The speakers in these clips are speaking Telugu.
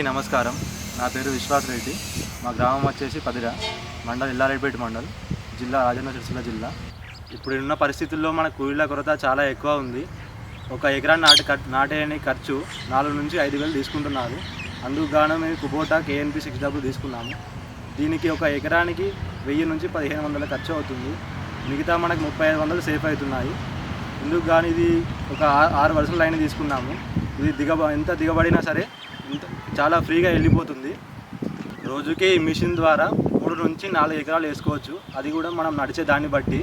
నమస్కారం. నా పేరు విశ్వాస్ రెడ్డి. మా గ్రామం వచ్చేసి పదిర మండల్, ఎల్లారెడ్డిపేట మండల్, జిల్లా రాజన్న సిరిసిల్ల జిల్లా. ఇప్పుడున్న పరిస్థితుల్లో మన కూలీల కొరత చాలా ఎక్కువ ఉంది. ఒక ఎకరాన్ని నాటేయని ఖర్చు 4 నుంచి 5 వేలు తీసుకుంటున్నారు. అందుకు గాను మేము కుబోటా KNP 6W తీసుకున్నాము. దీనికి ఒక ఎకరానికి 1000 నుంచి 1500 ఖర్చు అవుతుంది. మిగతా మనకు 3500 సేఫ్ అవుతున్నాయి. ఇందుకు కానీ ఇది ఒక 6 వరుసల లైన్ తీసుకున్నాము. ఇది ఎంత దిగబడినా సరే చాలా ఫ్రీగా వెళ్ళిపోతుంది. రోజుకి ఈ మిషన్ ద్వారా 3 నుంచి 4 ఎకరాలు వేసుకోవచ్చు. అది కూడా మనం నడిచే దాన్ని బట్టి.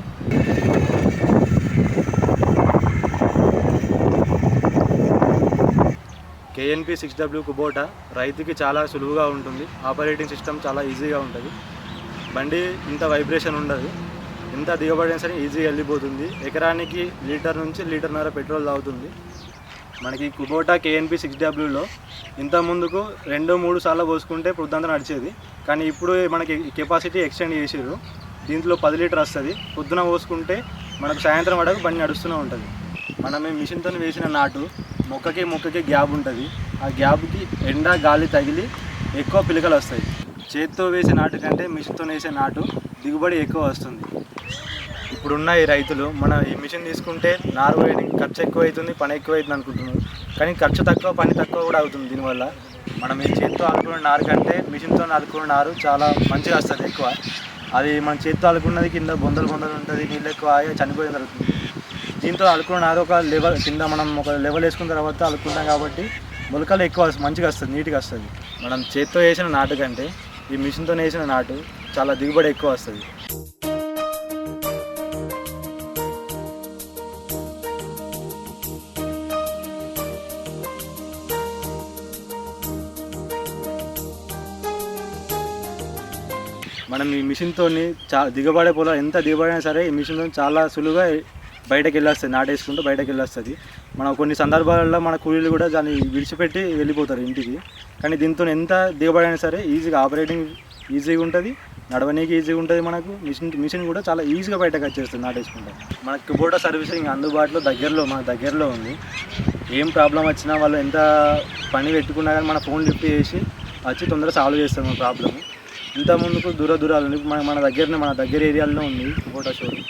KNP 6W కుబోటా రైతుకి చాలా సులువుగా ఉంటుంది. ఆపరేటింగ్ సిస్టమ్ చాలా ఈజీగా ఉంటుంది. బండి ఇంత వైబ్రేషన్ ఉండదు. ఎంత దిగబడినా సరే ఈజీగా వెళ్ళిపోతుంది. ఎకరానికి 1 లీటర్ నుంచి 1.5 లీటర్ పెట్రోల్ తాగుతుంది. మనకి కుబోటా KNP 6Wలో ఇంత ముందుకు 2-3 సార్లు పోసుకుంటే పొద్దుంతా నడిచేది. కానీ ఇప్పుడు మనకి కెపాసిటీ ఎక్స్టెండ్ చేసారు. దీంట్లో 10 లీటర్ వస్తుంది. పొద్దున పోసుకుంటే మనకు సాయంత్రం వరకు బండి నడుస్తూనే ఉంటుంది. మనం ఈ మిషన్తో వేసిన నాటు మొక్కకి గ్యాప్ ఉంటుంది. ఆ గ్యాప్కి ఎండ గాలి తగిలి ఎక్కువ పిలకలు వస్తాయి. చేతితో వేసే నాటు కంటే మిషన్తో వేసే నాటు దిగుబడి ఎక్కువ వస్తుంది. ఇప్పుడున్న ఈ రైతులు ఈ మిషన్ తీసుకుంటే నారు వేయడానికి ఖర్చు ఎక్కువ అవుతుంది, పని ఎక్కువ అవుతుంది అనుకుంటున్నారు. కానీ ఖర్చు తక్కువ, పని తక్కువ కూడా అవుతుంది. దీనివల్ల మనం ఈ చేతితో అలుకున్న నారు కంటే మిషన్తో అలుకున్న నారు చాలా మంచిగా వస్తుంది ఎక్కువ. అది మన చేతితో అలుకున్నది కింద బొందలు ఉంటుంది, నీళ్ళు ఎక్కువ చనిపోయిన జరుగుతుంది. దీంతో అలుకున్న నారు ఒక లెవెల్ కింద మనం ఒక లెవెల్ వేసుకున్న తర్వాత అలుకుంటాం కాబట్టి మొలకలు ఎక్కువ మంచిగా వస్తుంది, నీట్గా వస్తుంది. మనం చేతితో వేసిన నాటు కంటే ఈ మిషన్తో వేసిన నాటు చాలా దిగుబడి ఎక్కువ వస్తుంది. మనం ఈ మిషన్తో దిగబడే పొలం ఎంత దిగబడినా సరే ఈ మిషన్తో చాలా సులువుగా బయటకు వెళ్ళొస్తుంది. నాటేసుకుంటూ బయటకు వెళ్ళొస్తుంది. మనం కొన్ని సందర్భాలలో మన కూలీలు కూడా దాన్ని విడిచిపెట్టి వెళ్ళిపోతారు ఇంటికి. కానీ దీంతో ఎంత దిగబడినా సరే ఈజీగా ఆపరేటింగ్ ఈజీగా ఉంటుంది, నడవనీకి ఈజీగా ఉంటుంది. మనకు మిషన్ కూడా చాలా ఈజీగా బయటకు వచ్చేస్తుంది నాటేసుకుంటాం. మనకు కుబోటా సర్వీసింగ్ అందుబాటులో మన దగ్గరలో ఉంది. ఏం ప్రాబ్లం వచ్చినా వాళ్ళు ఎంత పని పెట్టుకున్నా కానీ మన ఫోన్ లిఫ్ట్ చేసి వచ్చి తొందరగా సాల్వ్ చేస్తాం మన ప్రాబ్లమ్. ఇంత ముందుకు దూరాలు మన దగ్గర ఏరియాలో ఉంది కుబోటా షోరూమ్.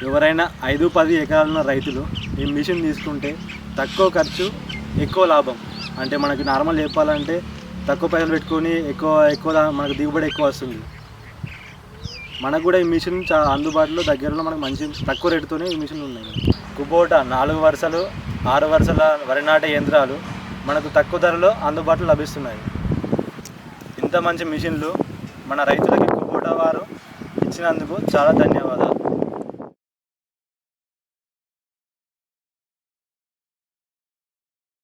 ఎవరైనా 5-10 ఎకరాలున్న రైతులు ఈ మిషన్ తీసుకుంటే తక్కువ ఖర్చు ఎక్కువ లాభం. అంటే మనకి నార్మల్ చెప్పాలంటే తక్కువ పైసలు పెట్టుకొని ఎక్కువ మనకు దిగుబడి ఎక్కువ వస్తుంది. మనకు కూడా ఈ మిషన్ అందుబాటులో దగ్గరలో మనకు మంచి తక్కువ రేటుతోనే ఈ మిషన్ ఉన్నాయి. కుబోటా 4 వరుసలు 6 వరుసల వరి నాటే యంత్రాలు మనకు తక్కువ ధరలో అందుబాటులో లభిస్తున్నాయి. ఇంత మంచి మిషన్లు మన రైతులకి కుబోటా వారు ఇచ్చినందుకు చాలా ధన్యవాదాలు.